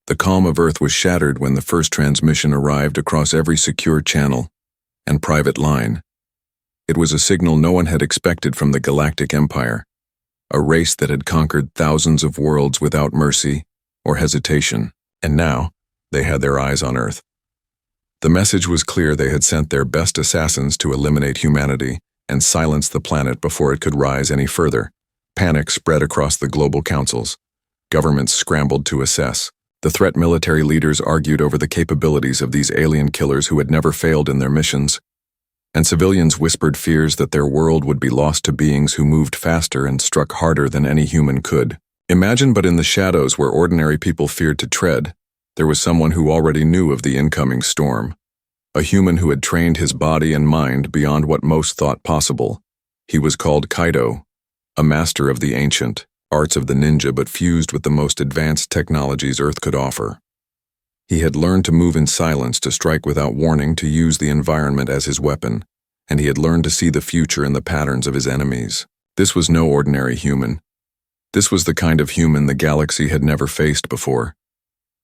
The calm of Earth was shattered when the first transmission arrived across every secure channel and private line. It was a signal no one had expected from the Galactic Empire, a race that had conquered thousands of worlds without mercy or hesitation, and now they had their eyes on Earth. The message was clear: they had sent their best assassins to eliminate humanity and silence the planet before it could rise any further. Panic spread across the global councils. Governments scrambled to assess the threat. Military leaders argued over the capabilities of these alien killers who had never failed in their missions, and civilians whispered fears that their world would be lost to beings who moved faster and struck harder than any human could imagine. But in the shadows, where ordinary people feared to tread, there was someone who already knew of the incoming storm. A human who had trained his body and mind beyond what most thought possible. He was called Kaido, a master of the ancient arts of the ninja, but fused with the most advanced technologies Earth could offer. He had learned to move in silence, to strike without warning, to use the environment as his weapon, and he had learned to see the future in the patterns of his enemies. This was no ordinary human. This was the kind of human the galaxy had never faced before.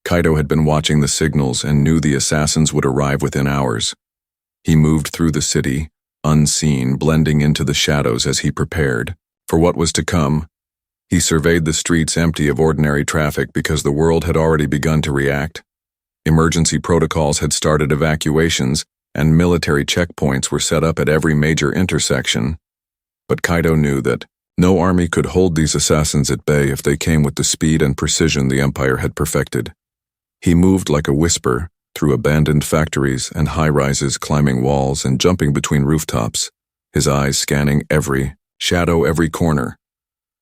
Kaido had been watching the signals and knew the assassins would arrive within hours. He moved through the city, unseen, blending into the shadows as he prepared for what was to come. He surveyed the streets empty of ordinary traffic because the world had already begun to react. Emergency protocols had started, evacuations and military checkpoints were set up at every major intersection. But Kaido knew that no army could hold these assassins at bay if they came with the speed and precision the Empire had perfected. He moved like a whisper through abandoned factories and high-rises, climbing walls and jumping between rooftops, his eyes scanning every shadow, every corner.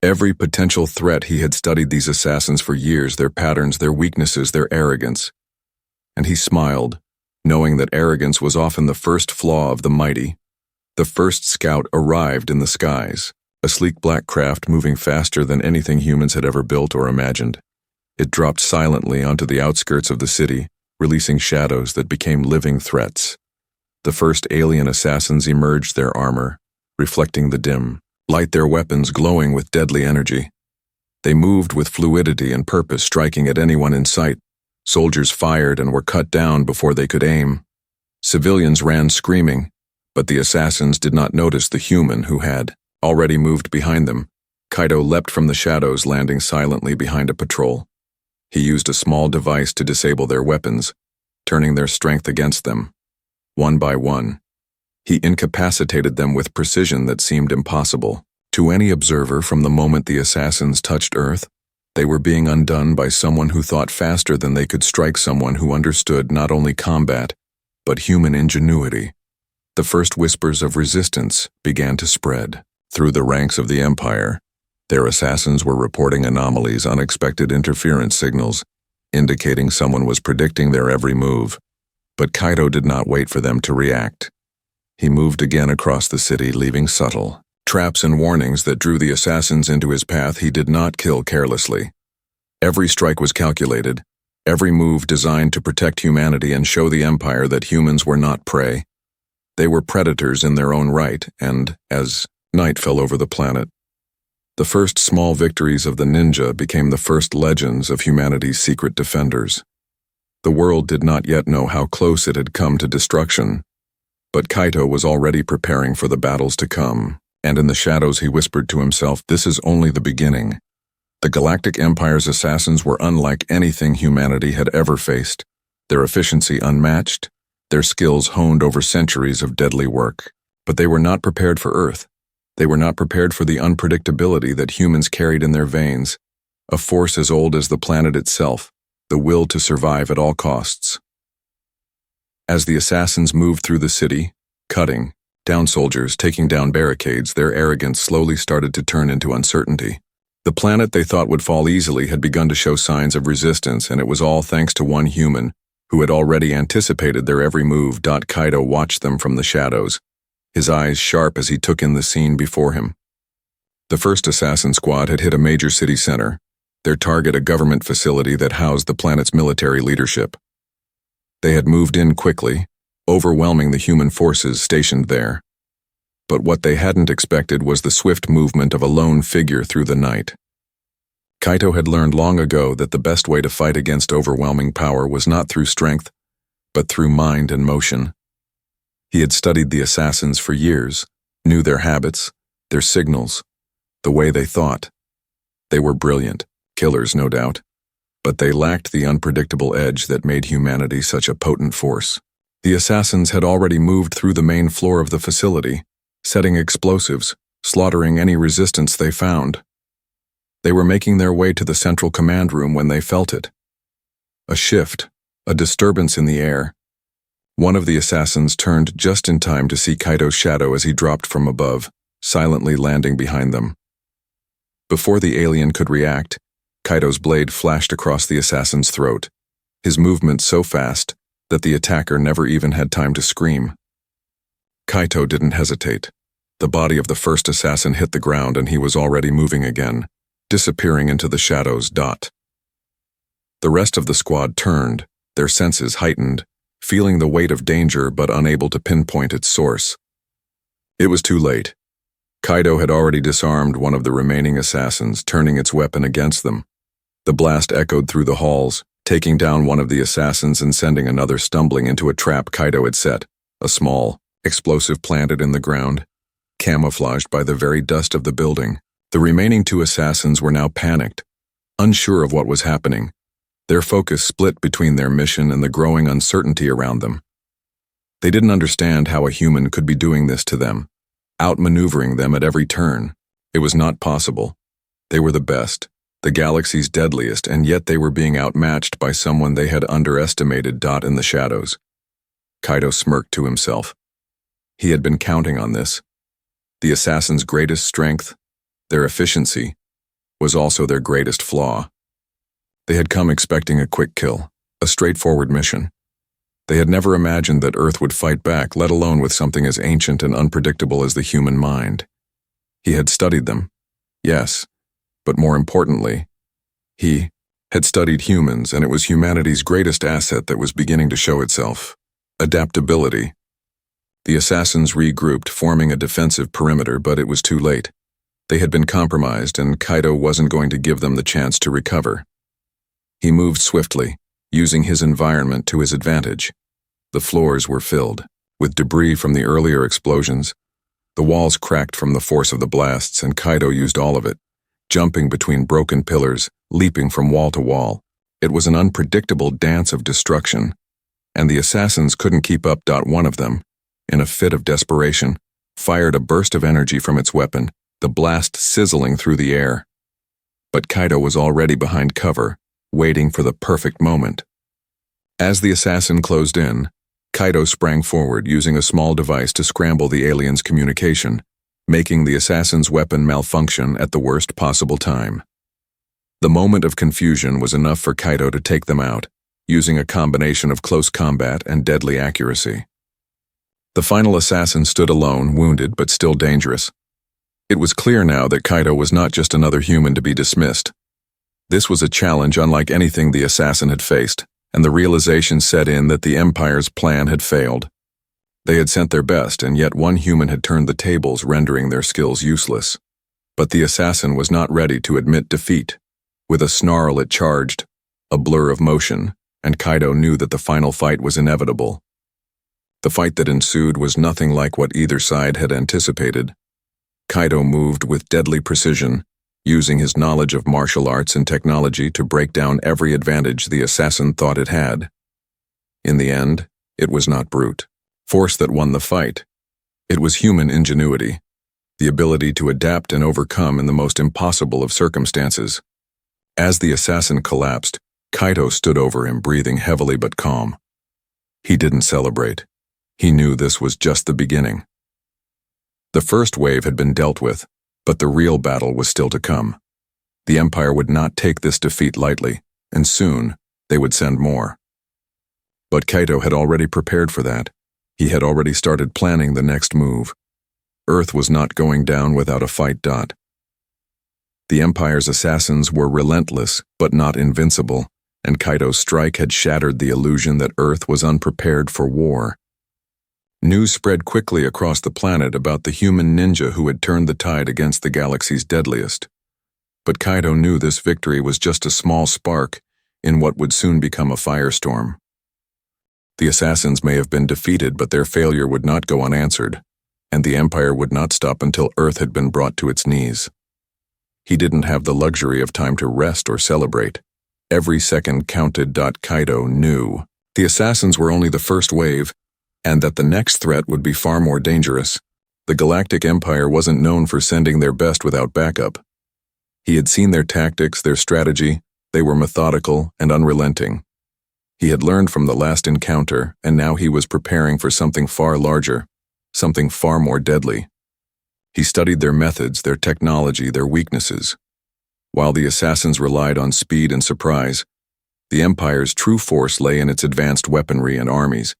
Every potential threat. He had studied these assassins for years, their patterns, their weaknesses, their arrogance. And he smiled, knowing that arrogance was often the first flaw of the mighty. The first scout arrived in the skies, a sleek black craft moving faster than anything humans had ever built or imagined. It dropped silently onto the outskirts of the city, releasing shadows that became living threats. The first alien assassins emerged, their armor reflecting the dim light, their weapons glowing with deadly energy. They moved with fluidity and purpose, striking at anyone in sight. Soldiers fired and were cut down before they could aim. Civilians ran screaming, but the assassins did not notice the human who had already moved behind them. Kaido leapt from the shadows, landing silently behind a patrol. He used a small device to disable their weapons, turning their strength against them. One by one, he incapacitated them with precision that seemed impossible to any observer. From the moment the assassins touched Earth, they were being undone by someone who thought faster than they could strike, someone who understood not only combat, but human ingenuity. The first whispers of resistance began to spread through the ranks of the Empire. Their assassins were reporting anomalies, unexpected interference signals, indicating someone was predicting their every move. But Kaido did not wait for them to react. He moved again across the city, leaving subtle traps and warnings that drew the assassins into his path. He did not kill carelessly. Every strike was calculated, every move designed to protect humanity and show the Empire that humans were not prey. They were predators in their own right, and as night fell over the planet, the first small victories of the ninja became the first legends of humanity's secret defenders. The world did not yet know how close it had come to destruction, but Kaido was already preparing for the battles to come, and in the shadows he whispered to himself, "This is only the beginning." The Galactic Empire's assassins were unlike anything humanity had ever faced, their efficiency unmatched, their skills honed over centuries of deadly work. But they were not prepared for Earth. They were not prepared for the unpredictability that humans carried in their veins, a force as old as the planet itself, the will to survive at all costs. As the assassins moved through the city, cutting down soldiers, taking down barricades, their arrogance slowly started to turn into uncertainty. The planet they thought would fall easily had begun to show signs of resistance, and it was all thanks to one human who had already anticipated their every move. Kaido watched them from the shadows, his eyes sharp as he took in the scene before him. The first assassin squad had hit a major city center, their target a government facility that housed the planet's military leadership. They had moved in quickly, overwhelming the human forces stationed there. But what they hadn't expected was the swift movement of a lone figure through the night. Kaito had learned long ago that the best way to fight against overwhelming power was not through strength, but through mind and motion. He had studied the assassins for years, knew their habits, their signals, the way they thought. They were brilliant, killers no doubt, but they lacked the unpredictable edge that made humanity such a potent force. The assassins had already moved through the main floor of the facility, setting explosives, slaughtering any resistance they found. They were making their way to the central command room when they felt it. A shift, a disturbance in the air. One of the assassins turned just in time to see Kaito's shadow as he dropped from above, silently landing behind them. Before the alien could react, Kaito's blade flashed across the assassin's throat, his movement so fast that the attacker never even had time to scream. Kaito didn't hesitate. The body of the first assassin hit the ground and he was already moving again, disappearing into the shadows. The rest of the squad turned, their senses heightened, feeling the weight of danger but unable to pinpoint its source. It was too late. Kaito had already disarmed one of the remaining assassins, turning its weapon against them. The blast echoed through the halls, taking down one of the assassins and sending another stumbling into a trap Kaito had set, a small, explosive planted in the ground, camouflaged by the very dust of the building. The remaining two assassins were now panicked, unsure of what was happening. Their focus split between their mission and the growing uncertainty around them. They didn't understand how a human could be doing this to them, outmaneuvering them at every turn. It was not possible. They were the best, the galaxy's deadliest, and yet they were being outmatched by someone they had underestimated. In the shadows. Kaito smirked to himself. He had been counting on this. The assassin's greatest strength, their efficiency, was also their greatest flaw. They had come expecting a quick kill, a straightforward mission. They had never imagined that Earth would fight back, let alone with something as ancient and unpredictable as the human mind. He had studied them, yes, but more importantly, he had studied humans, and it was humanity's greatest asset that was beginning to show itself: adaptability. The assassins regrouped, forming a defensive perimeter, but it was too late. They had been compromised, and Kaito wasn't going to give them the chance to recover. He moved swiftly, using his environment to his advantage. The floors were filled with debris from the earlier explosions. The walls cracked from the force of the blasts, and Kaito used all of it, jumping between broken pillars, leaping from wall to wall. It was an unpredictable dance of destruction, and the assassins couldn't keep up. One of them, in a fit of desperation, fired a burst of energy from its weapon, the blast sizzling through the air. But Kaito was already behind cover, waiting for the perfect moment. As the assassin closed in, Kaito sprang forward, using a small device to scramble the alien's communication, making the assassin's weapon malfunction at the worst possible time. The moment of confusion was enough for Kaito to take them out, using a combination of close combat and deadly accuracy. The final assassin stood alone, wounded but still dangerous. It was clear now that Kaito was not just another human to be dismissed. This was a challenge unlike anything the assassin had faced, and the realization set in that the Empire's plan had failed. They had sent their best, and yet one human had turned the tables, rendering their skills useless. But the assassin was not ready to admit defeat. With a snarl it charged, a blur of motion, and Kaito knew that the final fight was inevitable. The fight that ensued was nothing like what either side had anticipated. Kaito moved with deadly precision, using his knowledge of martial arts and technology to break down every advantage the assassin thought it had. In the end, it was not brute force that won the fight. It was human ingenuity, the ability to adapt and overcome in the most impossible of circumstances. As the assassin collapsed, Kaito stood over him, breathing heavily but calm. He didn't celebrate. He knew this was just the beginning. The first wave had been dealt with, but the real battle was still to come. The Empire would not take this defeat lightly, and soon they would send more. But Kaito had already prepared for that. He had already started planning the next move. Earth was not going down without a fight. The Empire's assassins were relentless, but not invincible, and Kaito's strike had shattered the illusion that Earth was unprepared for war. News spread quickly across the planet about the human ninja who had turned the tide against the galaxy's deadliest. But Kaido knew this victory was just a small spark in what would soon become a firestorm. The assassins may have been defeated, but their failure would not go unanswered, and the Empire would not stop until Earth had been brought to its knees. He didn't have the luxury of time to rest or celebrate. Every second counted. Kaido knew the assassins were only the first wave, and that the next threat would be far more dangerous. The Galactic Empire wasn't known for sending their best without backup. He had seen their tactics, their strategy. They were methodical and unrelenting. He had learned from the last encounter, and now he was preparing for something far larger, something far more deadly. He studied their methods, their technology, their weaknesses. While the assassins relied on speed and surprise, the Empire's true force lay in its advanced weaponry and armies,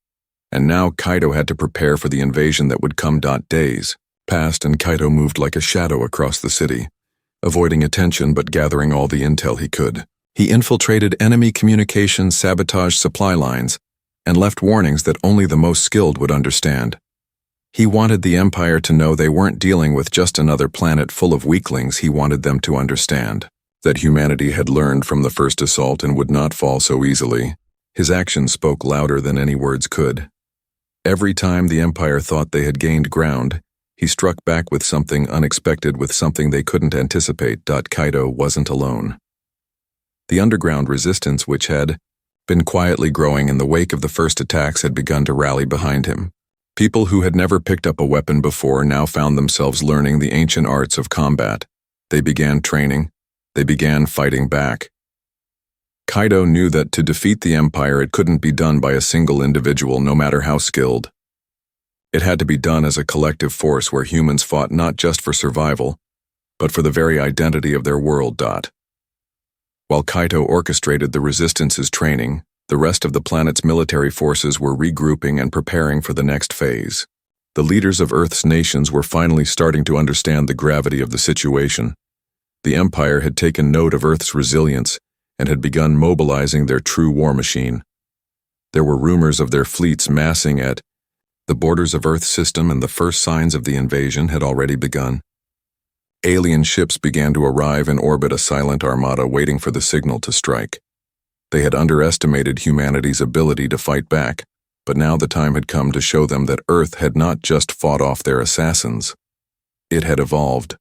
and now Kaido had to prepare for the invasion that would come. Days passed and Kaido moved like a shadow across the city, avoiding attention but gathering all the intel he could. He infiltrated enemy communications, sabotaged supply lines, and left warnings that only the most skilled would understand. He wanted the Empire to know they weren't dealing with just another planet full of weaklings. He wanted them to understand that humanity had learned from the first assault and would not fall so easily. His actions spoke louder than any words could. Every time the Empire thought they had gained ground, he struck back with something unexpected, with something they couldn't anticipate. Kaido wasn't alone. The underground resistance, which had been quietly growing in the wake of the first attacks, had begun to rally behind him. People who had never picked up a weapon before now found themselves learning the ancient arts of combat. They began training. They began fighting back. Kaido knew that to defeat the Empire, it couldn't be done by a single individual, no matter how skilled. It had to be done as a collective force where humans fought not just for survival, but for the very identity of their world. While Kaido orchestrated the resistance's training, the rest of the planet's military forces were regrouping and preparing for the next phase. The leaders of Earth's nations were finally starting to understand the gravity of the situation. The Empire had taken note of Earth's resilience and had begun mobilizing their true war machine. There were rumors of their fleets massing at the borders of Earth's system, and the first signs of the invasion had already begun. Alien ships began to arrive in orbit, a silent armada waiting for the signal to strike. They had underestimated humanity's ability to fight back, but now the time had come to show them that Earth had not just fought off their assassins. It had evolved.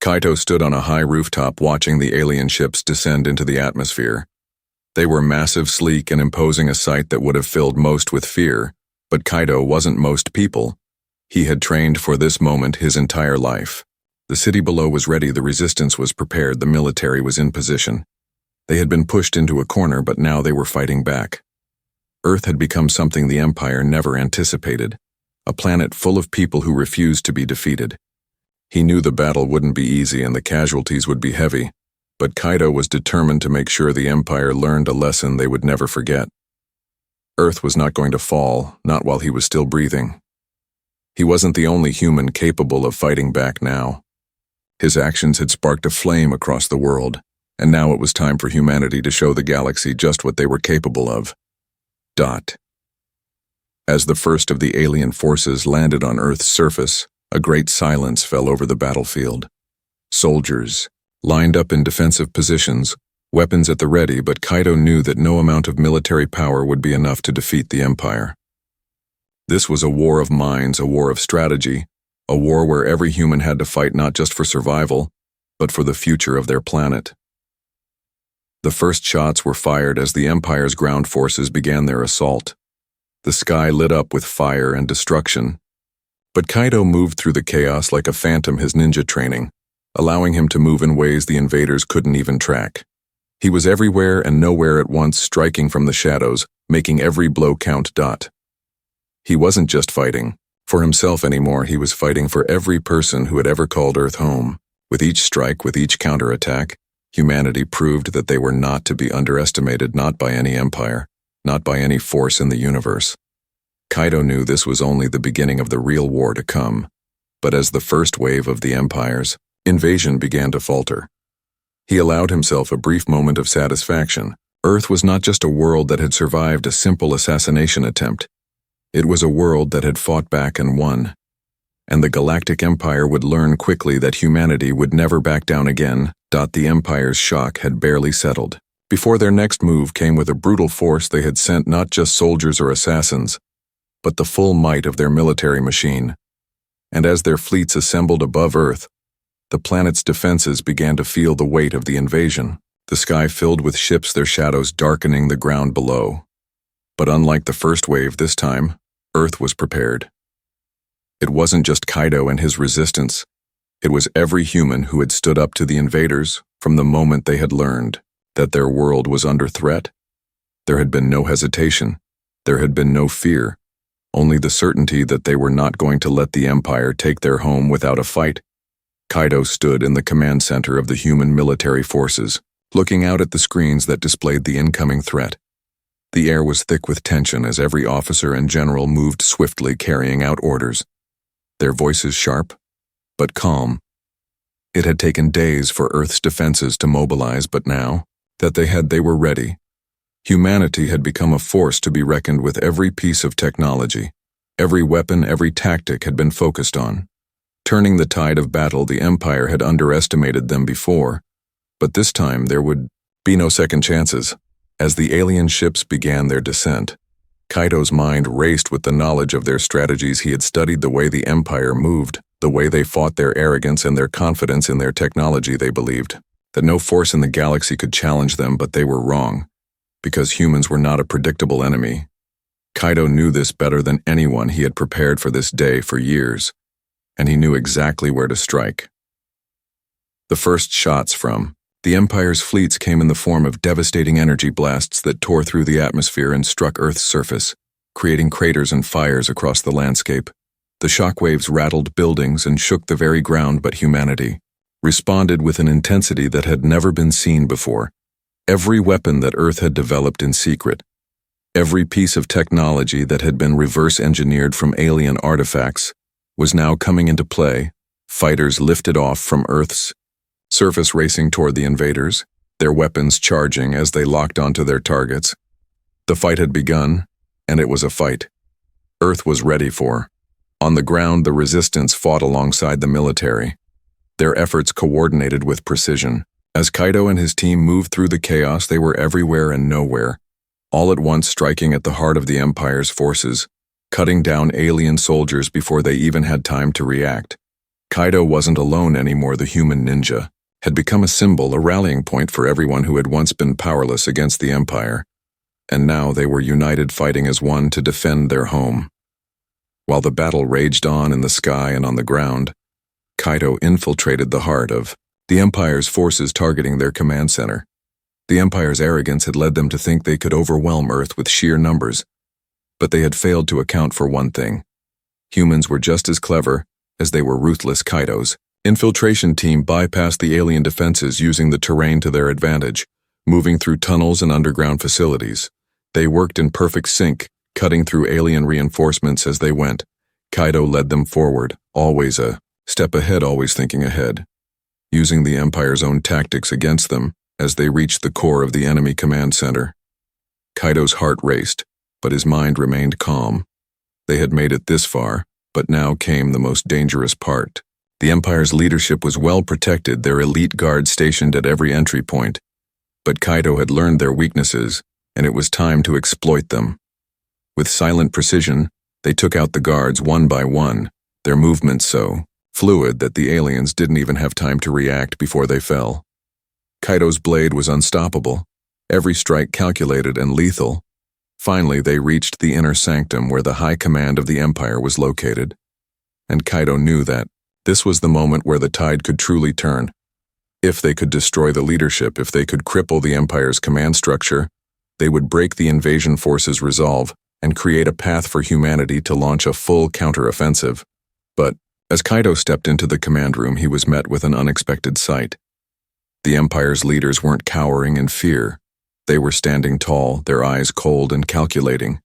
Kaido stood on a high rooftop watching the alien ships descend into the atmosphere. They were massive, sleek, and imposing, a sight that would have filled most with fear, but Kaido wasn't most people. He had trained for this moment his entire life. The city below was ready, the resistance was prepared, the military was in position. They had been pushed into a corner, but now they were fighting back. Earth had become something the Empire never anticipated, a planet full of people who refused to be defeated. He knew the battle wouldn't be easy and the casualties would be heavy, but Kaido was determined to make sure the Empire learned a lesson they would never forget. Earth was not going to fall, not while he was still breathing. He wasn't the only human capable of fighting back now. His actions had sparked a flame across the world, and now it was time for humanity to show the galaxy just what they were capable of. As the first of the alien forces landed on Earth's surface, a great silence fell over the battlefield. Soldiers, lined up in defensive positions, weapons at the ready, but Kaido knew that no amount of military power would be enough to defeat the Empire. This was a war of minds, a war of strategy, a war where every human had to fight not just for survival, but for the future of their planet. The first shots were fired as the Empire's ground forces began their assault. The sky lit up with fire and destruction. But Kaido moved through the chaos like a phantom, his ninja training, allowing him to move in ways the invaders couldn't even track. He was everywhere and nowhere at once, striking from the shadows, making every blow count. He wasn't just fighting for himself anymore, he was fighting for every person who had ever called Earth home. With each strike, with each counterattack, humanity proved that they were not to be underestimated, not by any empire, not by any force in the universe. Kaido knew this was only the beginning of the real war to come, but as the first wave of the Empire's invasion began to falter, he allowed himself a brief moment of satisfaction. Earth was not just a world that had survived a simple assassination attempt. It was a world that had fought back and won. and the Galactic Empire would learn quickly that humanity would never back down again. The Empire's shock had barely settled before their next move came with a brutal force. They had sent not just soldiers or assassins, but the full might of their military machine. And as their fleets assembled above Earth, the planet's defenses began to feel the weight of the invasion. The sky filled with ships, their shadows darkening the ground below. But unlike the first wave this time, Earth was prepared. It wasn't just Kaido and his resistance. It was every human who had stood up to the invaders from the moment they had learned that their world was under threat. There had been no hesitation. There had been no fear. Only the certainty that they were not going to let the Empire take their home without a fight. Kaido stood in the command center of the human military forces, looking out at the screens that displayed the incoming threat. The air was thick with tension as every officer and general moved swiftly, carrying out orders. Their voices sharp, but calm. It had taken days for Earth's defenses to mobilize, but now that they were ready. Humanity had become a force to be reckoned with. Every piece of technology, every weapon, every tactic had been focused on. Turning the tide of battle, the Empire had underestimated them before, but this time there would be no second chances. As the alien ships began their descent, Kaido's mind raced with the knowledge of their strategies. He had studied the way the Empire moved, the way they fought, their arrogance and their confidence in their technology. They believed that no force in the galaxy could challenge them, but they were wrong, because humans were not a predictable enemy. Kaido knew this better than anyone. He had prepared for this day for years, and he knew exactly where to strike. The first shots from the Empire's fleets came in the form of devastating energy blasts that tore through the atmosphere and struck Earth's surface, creating craters and fires across the landscape. The shockwaves rattled buildings and shook the very ground, but humanity responded with an intensity that had never been seen before. Every weapon that Earth had developed in secret, every piece of technology that had been reverse-engineered from alien artifacts, was now coming into play. Fighters lifted off from Earth's surface, racing toward the invaders, their weapons charging as they locked onto their targets. The fight had begun, and it was a fight Earth was ready for. On the ground, the resistance fought alongside the military, their efforts coordinated with precision. As Kaido and his team moved through the chaos, they were everywhere and nowhere, all at once striking at the heart of the Empire's forces, cutting down alien soldiers before they even had time to react. Kaido wasn't alone anymore. The human ninja had become a symbol, a rallying point for everyone who had once been powerless against the Empire, and now they were united, fighting as one to defend their home. While the battle raged on in the sky and on the ground, Kaido infiltrated the heart of the Empire's forces, targeting their command center. The Empire's arrogance had led them to think they could overwhelm Earth with sheer numbers, but they had failed to account for one thing. Humans were just as clever as they were ruthless. Kaido's infiltration team bypassed the alien defenses, using the terrain to their advantage, moving through tunnels and underground facilities. They worked in perfect sync, cutting through alien reinforcements as they went. Kaido led them forward, always a step ahead, always thinking ahead, using the Empire's own tactics against them. As they reached the core of the enemy command center, Kaido's heart raced, but his mind remained calm. They had made it this far, but now came the most dangerous part. The Empire's leadership was well protected, their elite guards stationed at every entry point. But Kaido had learned their weaknesses, and it was time to exploit them. With silent precision, they took out the guards one by one, their movements so fluid that the aliens didn't even have time to react before they fell. Kaido's blade was unstoppable, every strike calculated and lethal. Finally, they reached the inner sanctum where the high command of the Empire was located, and Kaido knew that this was the moment where the tide could truly turn. If they could destroy the leadership, if they could cripple the Empire's command structure, they would break the invasion forces' resolve and create a path for humanity to launch a full counteroffensive. But as Kaido stepped into the command room, he was met with an unexpected sight. The Empire's leaders weren't cowering in fear. They were standing tall, their eyes cold and calculating.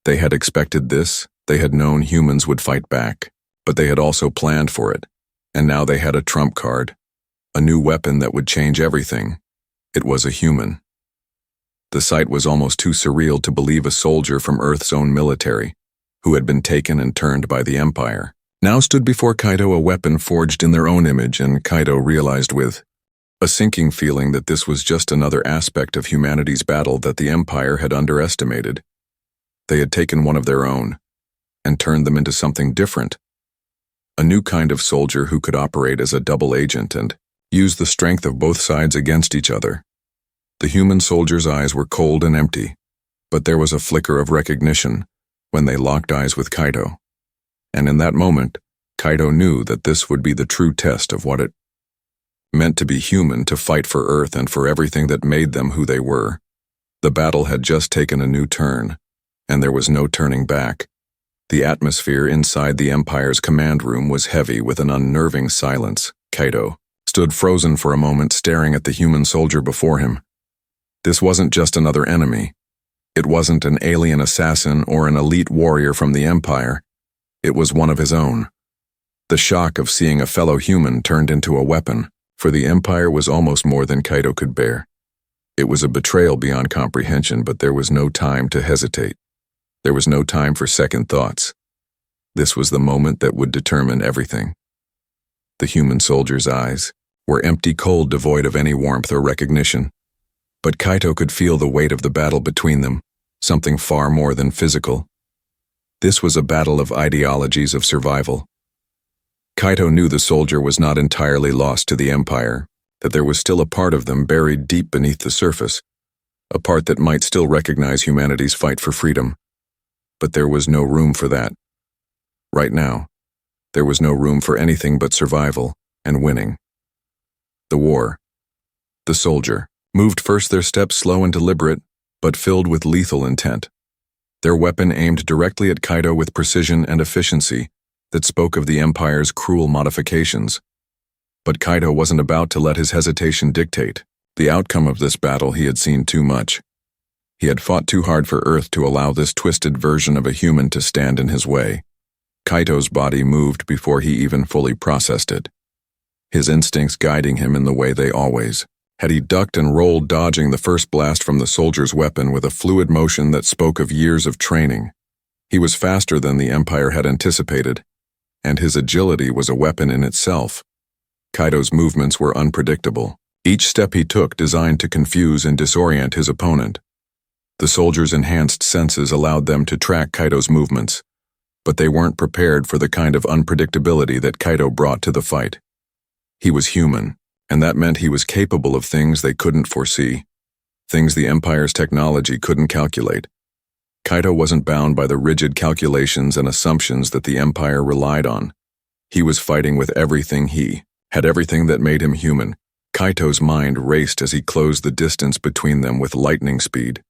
They had expected this. They had known humans would fight back, but they had also planned for it. And now they had a trump card, a new weapon that would change everything. It was a human. The sight was almost too surreal to believe. A soldier from Earth's own military, who had been taken and turned by the Empire. now stood before Kaito, a weapon forged in their own image, and Kaito realized with a sinking feeling that this was just another aspect of humanity's battle that the Empire had underestimated. They had taken one of their own and turned them into something different. A new kind of soldier who could operate as a double agent and use the strength of both sides against each other. The human soldier's eyes were cold and empty, but there was a flicker of recognition when they locked eyes with Kaito. And in that moment, Kaito knew that this would be the true test of what it meant to be human, to fight for Earth and for everything that made them who they were. The battle had just taken a new turn, and there was no turning back. The atmosphere inside the Empire's command room was heavy with an unnerving silence. Kaito stood frozen for a moment, staring at the human soldier before him. This wasn't just another enemy. It wasn't an alien assassin or an elite warrior from the Empire. It was one of his own. The shock of seeing a fellow human turned into a weapon for the Empire was almost more than Kaito could bear. It was a betrayal beyond comprehension, but there was no time to hesitate. There was no time for second thoughts. This was the moment that would determine everything. The human soldier's eyes were empty, cold, devoid of any warmth or recognition. But Kaito could feel the weight of the battle between them, something far more than physical. This was a battle of ideologies, of survival. Kaito knew the soldier was not entirely lost to the Empire, that there was still a part of them buried deep beneath the surface, a part that might still recognize humanity's fight for freedom. But there was no room for that. Right now, there was no room for anything but survival and winning. The war. The soldier moved first, their steps slow and deliberate, but filled with lethal intent. Their weapon aimed directly at Kaito with precision and efficiency that spoke of the Empire's cruel modifications. But Kaito wasn't about to let his hesitation dictate the outcome of this battle. He had seen too much. He had fought too hard for Earth to allow this twisted version of a human to stand in his way. Kaito's body moved before he even fully processed it, his instincts guiding him in the way they always had. He ducked and rolled, dodging the first blast from the soldier's weapon with a fluid motion that spoke of years of training. He was faster than the Empire had anticipated, and his agility was a weapon in itself. Kaito's movements were unpredictable, each step he took designed to confuse and disorient his opponent. The soldier's enhanced senses allowed them to track Kaito's movements, but they weren't prepared for the kind of unpredictability that Kaito brought to the fight. He was human, and that meant he was capable of things they couldn't foresee, things the Empire's technology couldn't calculate. Kaito wasn't bound by the rigid calculations and assumptions that the Empire relied on. He was fighting with everything he had, everything that made him human. Kaito's mind raced as he closed the distance between them with lightning speed.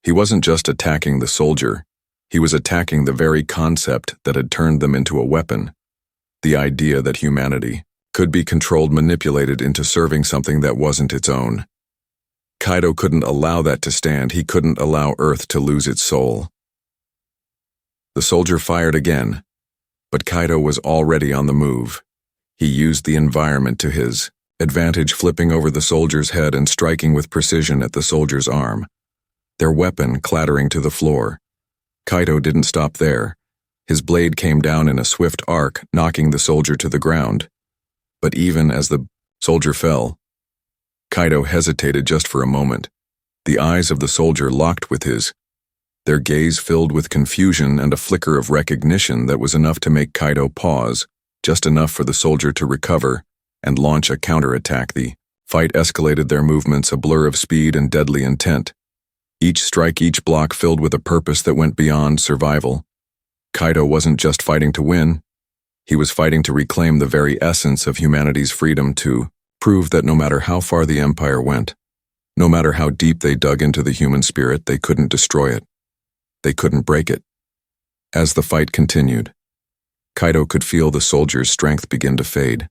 He wasn't just attacking the soldier, he was attacking the very concept that had turned them into a weapon. The idea that humanity could be controlled, manipulated into serving something that wasn't its own. Kaito couldn't allow that to stand. He couldn't allow Earth to lose its soul. The soldier fired again, but Kaito was already on the move. He used the environment to his advantage, flipping over the soldier's head and striking with precision at the soldier's arm, their weapon clattering to the floor. Kaito didn't stop there. His blade came down in a swift arc, knocking the soldier to the ground. But even as the soldier fell, Kaito hesitated just for a moment. The eyes of the soldier locked with his, their gaze filled with confusion and a flicker of recognition that was enough to make Kaito pause, just enough for the soldier to recover and launch a counterattack. The fight escalated, their movements a blur of speed and deadly intent. Each strike, each block filled with a purpose that went beyond survival. Kaito wasn't just fighting to win. He was fighting to reclaim the very essence of humanity's freedom, to prove that no matter how far the Empire went, no matter how deep they dug into the human spirit, they couldn't destroy it. They couldn't break it. As the fight continued, Kaito could feel the soldiers' strength begin to fade.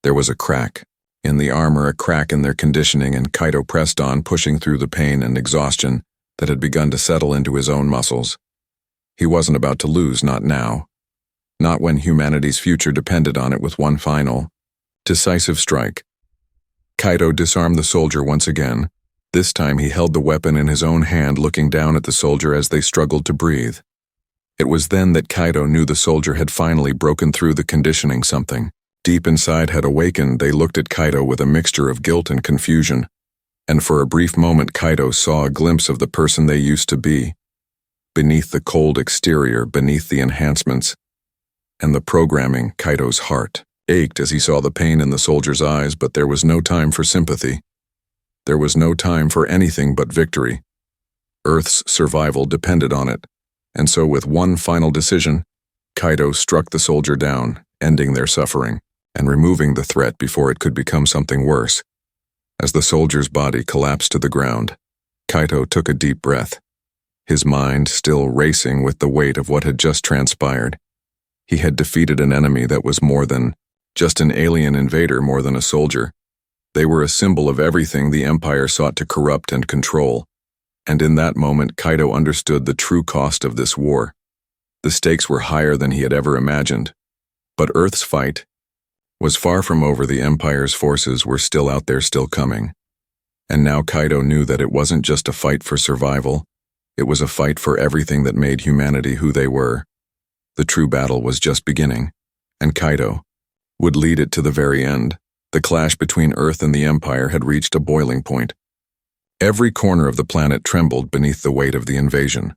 There was a crack in the armor, a crack in their conditioning, and Kaito pressed on, pushing through the pain and exhaustion that had begun to settle into his own muscles. He wasn't about to lose, not now. Not when humanity's future depended on it. With one final, decisive strike, Kaito disarmed the soldier once again. This time he held the weapon in his own hand, looking down at the soldier as they struggled to breathe. It was then that Kaido knew the soldier had finally broken through the conditioning. Something deep inside had awakened. They looked at Kaido with a mixture of guilt and confusion, and for a brief moment Kaido saw a glimpse of the person they used to be. Beneath the cold exterior, beneath the enhancements and the programming, Kaido's heart ached as he saw the pain in the soldier's eyes, but there was no time for sympathy. There was no time for anything but victory. Earth's survival depended on it, and so with one final decision, Kaido struck the soldier down, ending their suffering, and removing the threat before it could become something worse. As the soldier's body collapsed to the ground, Kaido took a deep breath, his mind still racing with the weight of what had just transpired. He had defeated an enemy that was more than just an alien invader, more than a soldier. They were a symbol of everything the Empire sought to corrupt and control. And in that moment, Kaido understood the true cost of this war. The stakes were higher than he had ever imagined. But Earth's fight was far from over. The Empire's forces were still out there, still coming. And now Kaido knew that it wasn't just a fight for survival. It was a fight for everything that made humanity who they were. The true battle was just beginning, and Kaido would lead it to the very end. The clash between Earth and the Empire had reached a boiling point. Every corner of the planet trembled beneath the weight of the invasion.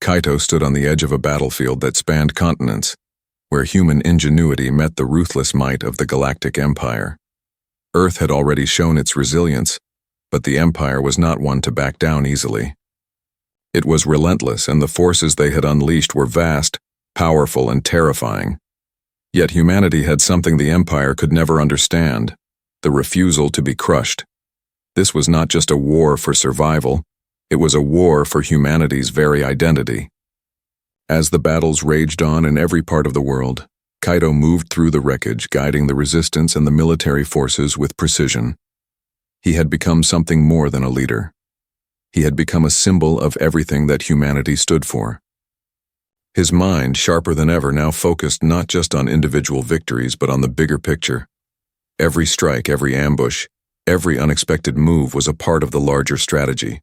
Kaido stood on the edge of a battlefield that spanned continents, where human ingenuity met the ruthless might of the galactic empire. Earth had already shown its resilience, but the Empire was not one to back down easily. It was relentless, and the forces they had unleashed were vast, powerful, and terrifying. Yet humanity had something the Empire could never understand: the refusal to be crushed. This was not just a war for survival, it was a war for humanity's very identity. As the battles raged on in every part of the world, Kaido moved through the wreckage, guiding the resistance and the military forces with precision. He had become something more than a leader. He had become a symbol of everything that humanity stood for. His mind, sharper than ever, now focused not just on individual victories but on the bigger picture. Every strike, every ambush, every unexpected move was a part of the larger strategy,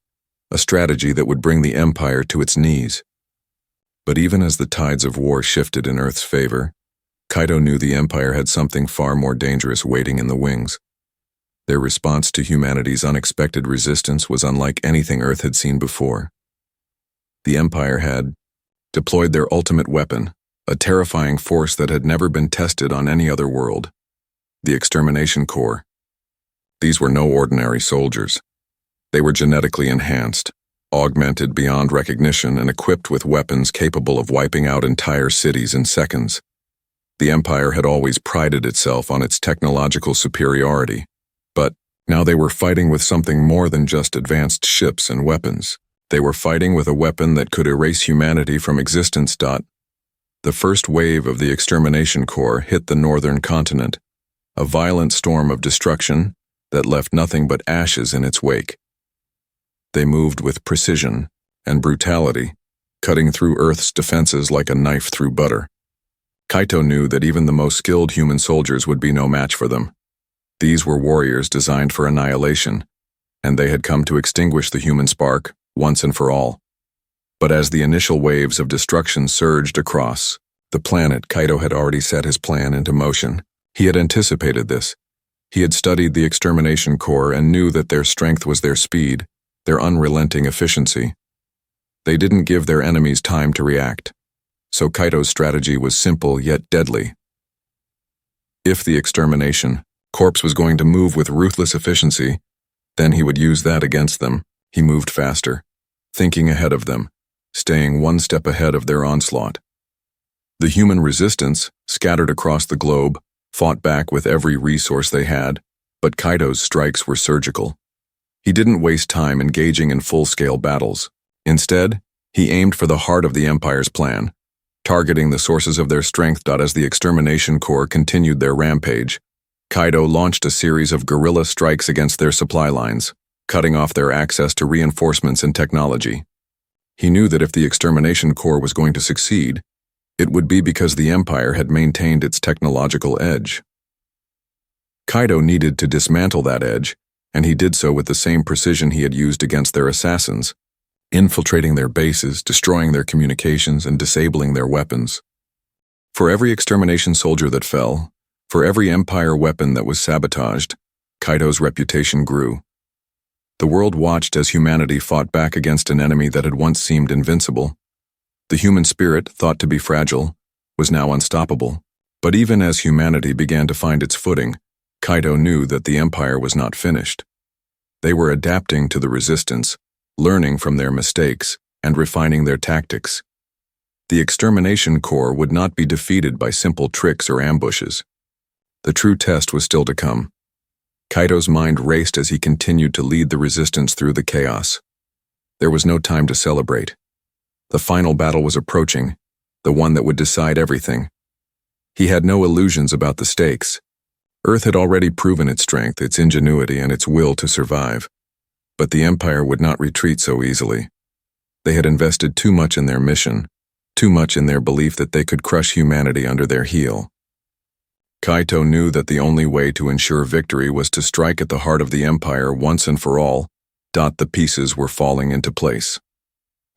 a strategy that would bring the Empire to its knees. But even as the tides of war shifted in Earth's favor, Kaido knew the Empire had something far more dangerous waiting in the wings. Their response to humanity's unexpected resistance was unlike anything Earth had seen before. The Empire had deployed their ultimate weapon, a terrifying force that had never been tested on any other world: the Extermination Corps. These were no ordinary soldiers. They were genetically enhanced, augmented beyond recognition, and equipped with weapons capable of wiping out entire cities in seconds. The Empire had always prided itself on its technological superiority, but now they were fighting with something more than just advanced ships and weapons. They were fighting with a weapon that could erase humanity from existence. The first wave of the Extermination Corps hit the northern continent, a violent storm of destruction that left nothing but ashes in its wake. They moved with precision and brutality, cutting through Earth's defenses like a knife through butter. Kaido knew that even the most skilled human soldiers would be no match for them. These were warriors designed for annihilation, and they had come to extinguish the human spark once and for all. But as the initial waves of destruction surged across the planet, Kaido had already set his plan into motion. He had anticipated this. He had studied the Extermination Corps and knew that their strength was their speed, their unrelenting efficiency. They didn't give their enemies time to react. So Kaido's strategy was simple yet deadly. If the Extermination Corps was going to move with ruthless efficiency, then he would use that against them. He moved faster, thinking ahead of them, staying one step ahead of their onslaught. The human resistance, scattered across the globe, fought back with every resource they had, but Kaido's strikes were surgical. He didn't waste time engaging in full-scale battles. Instead, he aimed for the heart of the Empire's plan, targeting the sources of their strength. As the Extermination Corps continued their rampage, Kaido launched a series of guerrilla strikes against their supply lines, cutting off their access to reinforcements and technology. He knew that if the Extermination Corps was going to succeed, it would be because the Empire had maintained its technological edge. Kaido needed to dismantle that edge, and he did so with the same precision he had used against their assassins. infiltrating their bases, destroying their communications, and disabling their weapons. For every extermination soldier that fell, for every Empire weapon that was sabotaged, Kaito's reputation grew. The world watched as humanity fought back against an enemy that had once seemed invincible. The human spirit, thought to be fragile, was now unstoppable. But even as humanity began to find its footing, Kaito knew that the Empire was not finished. They were adapting to the resistance, learning from their mistakes, and refining their tactics. The extermination corps would not be defeated by simple tricks or ambushes. The true test was still to come. Kaito's mind raced as he continued to lead the resistance through the chaos. There was no time to celebrate. The final battle was approaching, the one that would decide everything. He had no illusions about the stakes. Earth had already proven its strength, its ingenuity, and its will to survive. But the Empire would not retreat so easily. They had invested too much in their mission, too much in their belief that they could crush humanity under their heel. Kaito knew that the only way to ensure victory was to strike at the heart of the Empire once and for all. The pieces were falling into place.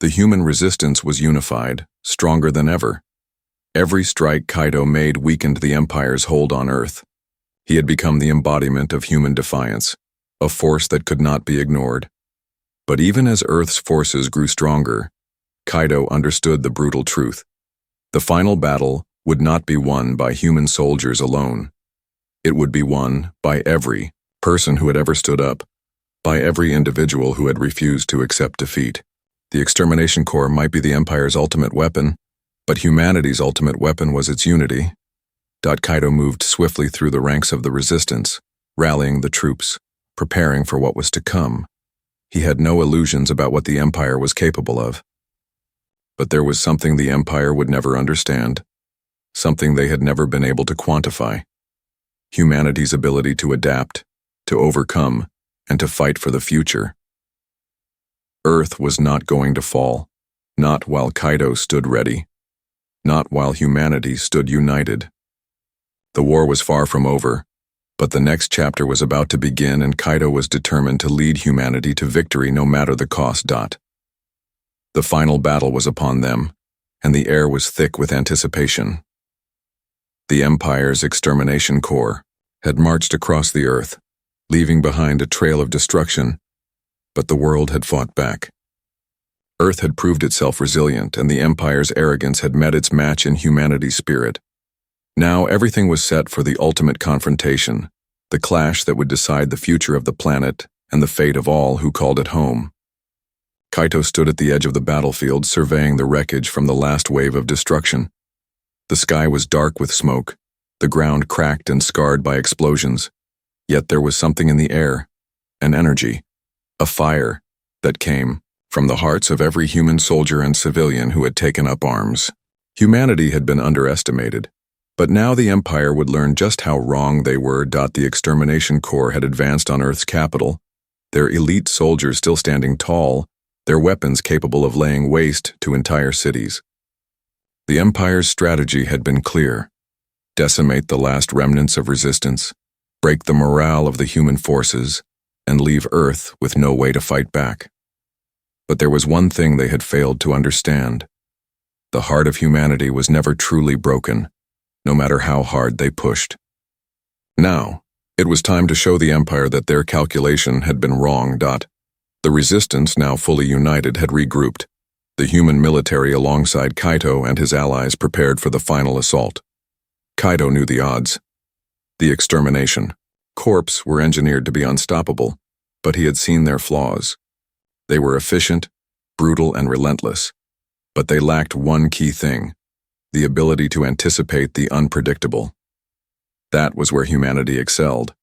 The human resistance was unified, stronger than ever. Every strike Kaito made weakened the Empire's hold on Earth. He had become the embodiment of human defiance, a force that could not be ignored. But even as Earth's forces grew stronger, Kaito understood the brutal truth. The final battle would not be won by human soldiers alone. It would be won by every person who had ever stood up, by every individual who had refused to accept defeat. The extermination corps might be the Empire's ultimate weapon, but humanity's ultimate weapon was its unity. Kaito moved swiftly through the ranks of the resistance, rallying the troops, preparing for what was to come. He had no illusions about what the Empire was capable of. But there was something the Empire would never understand, something they had never been able to quantify: humanity's ability to adapt, to overcome, and to fight for the future. Earth was not going to fall, not while Kaito stood ready, not while humanity stood united. The war was far from over, but the next chapter was about to begin, and Kaito was determined to lead humanity to victory no matter the cost. The final battle was upon them, and the air was thick with anticipation. The Empire's extermination corps had marched across the Earth, leaving behind a trail of destruction, but the world had fought back. Earth had proved itself resilient, and the Empire's arrogance had met its match in humanity's spirit. Now everything was set for the ultimate confrontation, the clash that would decide the future of the planet and the fate of all who called it home. Kaito stood at the edge of the battlefield, surveying the wreckage from the last wave of destruction. The sky was dark with smoke, the ground cracked and scarred by explosions. Yet there was something in the air, an energy, a fire, that came from the hearts of every human soldier and civilian who had taken up arms. Humanity had been underestimated, but now the Empire would learn just how wrong they were. The extermination corps had advanced on Earth's capital, their elite soldiers still standing tall, their weapons capable of laying waste to entire cities. The Empire's strategy had been clear: decimate the last remnants of resistance, break the morale of the human forces, and leave Earth with no way to fight back. But there was one thing they had failed to understand: the heart of humanity was never truly broken, no matter how hard they pushed. Now, it was time to show the Empire that their calculation had been wrong. The resistance, now fully united, had regrouped. The human military alongside Kaito and his allies prepared for the final assault. Kaito knew the odds. The extermination corps were engineered to be unstoppable, but he had seen their flaws. They were efficient, brutal, and relentless, but they lacked one key thing: the ability to anticipate the unpredictable. That was where humanity excelled.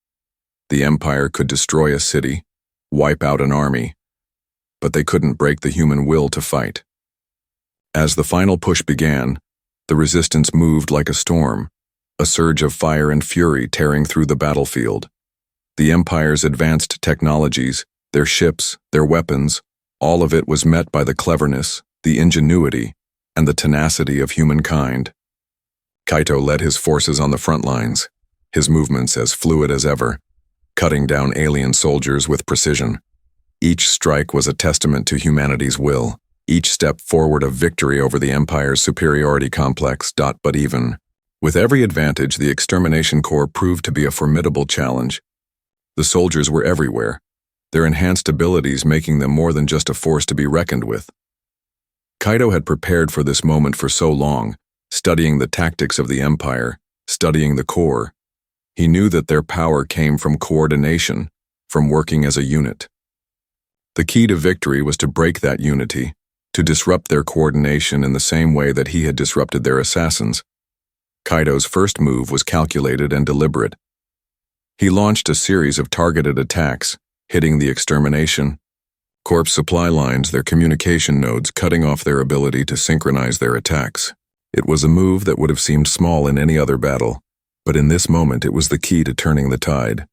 The Empire could destroy a city, wipe out an army, but they couldn't break the human will to fight. As the final push began, the resistance moved like a storm, a surge of fire and fury tearing through the battlefield. The Empire's advanced technologies, their ships, their weapons, all of it was met by the cleverness, the ingenuity, and the tenacity of humankind. Kaito led his forces on the front lines, his movements as fluid as ever, cutting down alien soldiers with precision. Each strike was a testament to humanity's will, each step forward a victory over the Empire's superiority complex. But even with every advantage, the Extermination Corps proved to be a formidable challenge. The soldiers were everywhere, their enhanced abilities making them more than just a force to be reckoned with. Kaido had prepared for this moment for so long, studying the tactics of the Empire, studying the Corps. He knew that their power came from coordination, from working as a unit. The key to victory was to break that unity, to disrupt their coordination in the same way that he had disrupted their assassins. Kaido's first move was calculated and deliberate. He launched a series of targeted attacks, hitting the Extermination Corps supply lines, their communication nodes, cutting off their ability to synchronize their attacks. It was a move that would have seemed small in any other battle, but in this moment it was the key to turning the tide.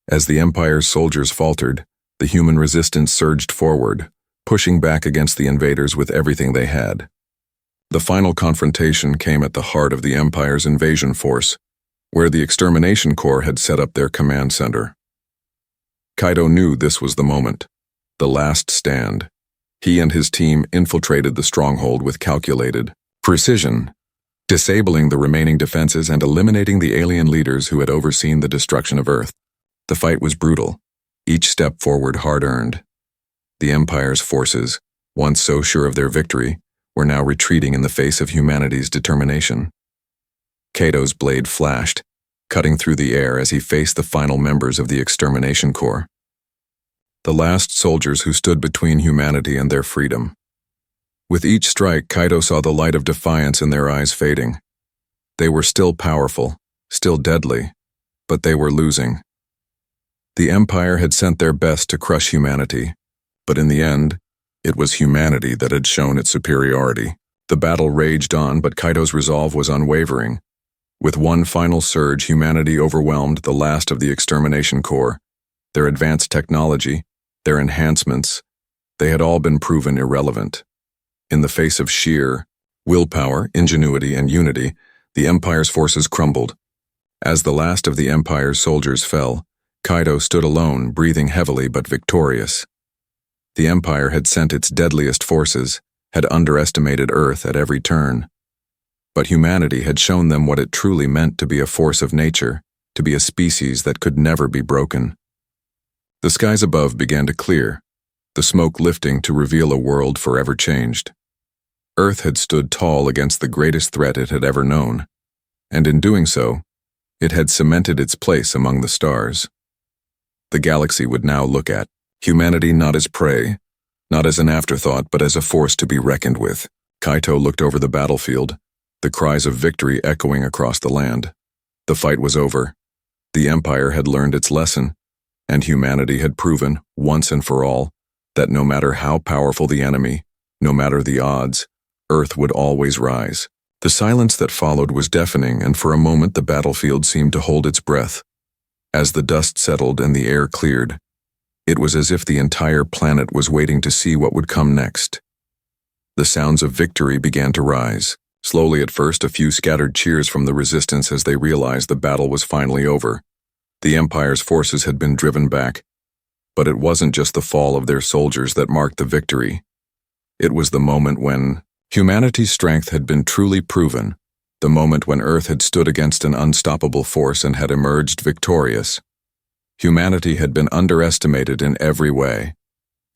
As the Empire's soldiers faltered, the human resistance surged forward, pushing back against the invaders with everything they had. The final confrontation came at the heart of the Empire's invasion force, where the Extermination Corps had set up their command center. Kaido knew this was the moment, the last stand. He and his team infiltrated the stronghold with calculated precision, disabling the remaining defenses and eliminating the alien leaders who had overseen the destruction of Earth. The fight was brutal, each step forward hard-earned. The Empire's forces, once so sure of their victory, were now retreating in the face of humanity's determination. Kaido's blade flashed, cutting through the air as he faced the final members of the Extermination Corps. The last soldiers who stood between humanity and their freedom. With each strike, Kaido saw the light of defiance in their eyes fading. They were still powerful, still deadly, but they were losing. The Empire had sent their best to crush humanity, but in the end, it was humanity that had shown its superiority. The battle raged on, but Kaido's resolve was unwavering. With one final surge, humanity overwhelmed the last of the Extermination Corps. Their advanced technology, their enhancements, they had all been proven irrelevant. In the face of sheer willpower, ingenuity, and unity, the Empire's forces crumbled. As the last of the Empire's soldiers fell, Kaido stood alone, breathing heavily but victorious. The Empire had sent its deadliest forces, had underestimated Earth at every turn. But humanity had shown them what it truly meant to be a force of nature, to be a species that could never be broken. The skies above began to clear, the smoke lifting to reveal a world forever changed. Earth had stood tall against the greatest threat it had ever known, and in doing so, it had cemented its place among the stars. The galaxy would now look at humanity not as prey, not as an afterthought, but as a force to be reckoned with. Kaido looked over the battlefield, the cries of victory echoing across the land. The fight was over. The Empire had learned its lesson, and humanity had proven, once and for all, that no matter how powerful the enemy, no matter the odds, Earth would always rise. The silence that followed was deafening, and for a moment the battlefield seemed to hold its breath. As the dust settled and the air cleared, it was as if the entire planet was waiting to see what would come next. The sounds of victory began to rise. Slowly at first, a few scattered cheers from the resistance as they realized the battle was finally over. The Empire's forces had been driven back, but it wasn't just the fall of their soldiers that marked the victory. It was the moment when humanity's strength had been truly proven, the moment when Earth had stood against an unstoppable force and had emerged victorious. Humanity had been underestimated in every way,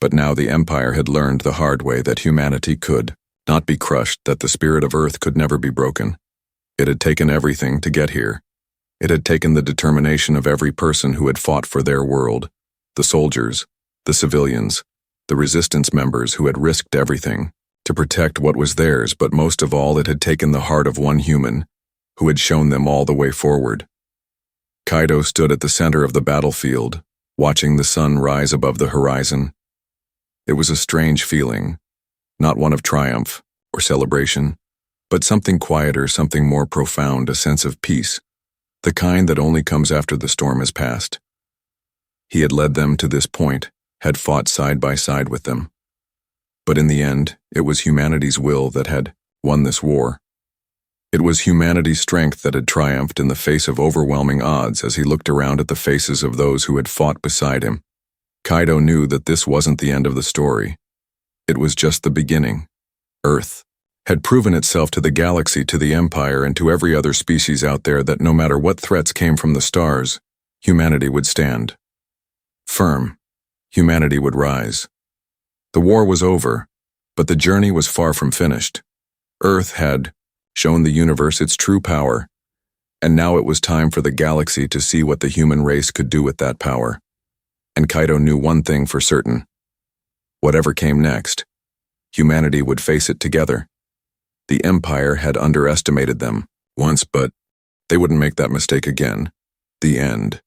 but now the Empire had learned the hard way that humanity could not be crushed, that the spirit of Earth could never be broken. It had taken everything to get here. It had taken the determination of every person who had fought for their world, the soldiers, the civilians, the resistance members who had risked everything to protect what was theirs, but most of all it had taken the heart of one human who had shown them all the way forward. Kaido stood at the center of the battlefield, watching the sun rise above the horizon. It was a strange feeling, not one of triumph or celebration, but something quieter, something more profound, a sense of peace, the kind that only comes after the storm has passed. He had led them to this point, had fought side by side with them. But in the end, it was humanity's will that had won this war. It was humanity's strength that had triumphed in the face of overwhelming odds as he looked around at the faces of those who had fought beside him. Kaido knew that this wasn't the end of the story. It was just the beginning. Earth had proven itself to the galaxy, to the Empire, and to every other species out there that no matter what threats came from the stars, humanity would stand firm. Humanity would rise. The war was over, but the journey was far from finished. Earth had shown the universe its true power, and now it was time for the galaxy to see what the human race could do with that power. And Kaido knew one thing for certain. Whatever came next, humanity would face it together. The Empire had underestimated them once, but they wouldn't make that mistake again. The end.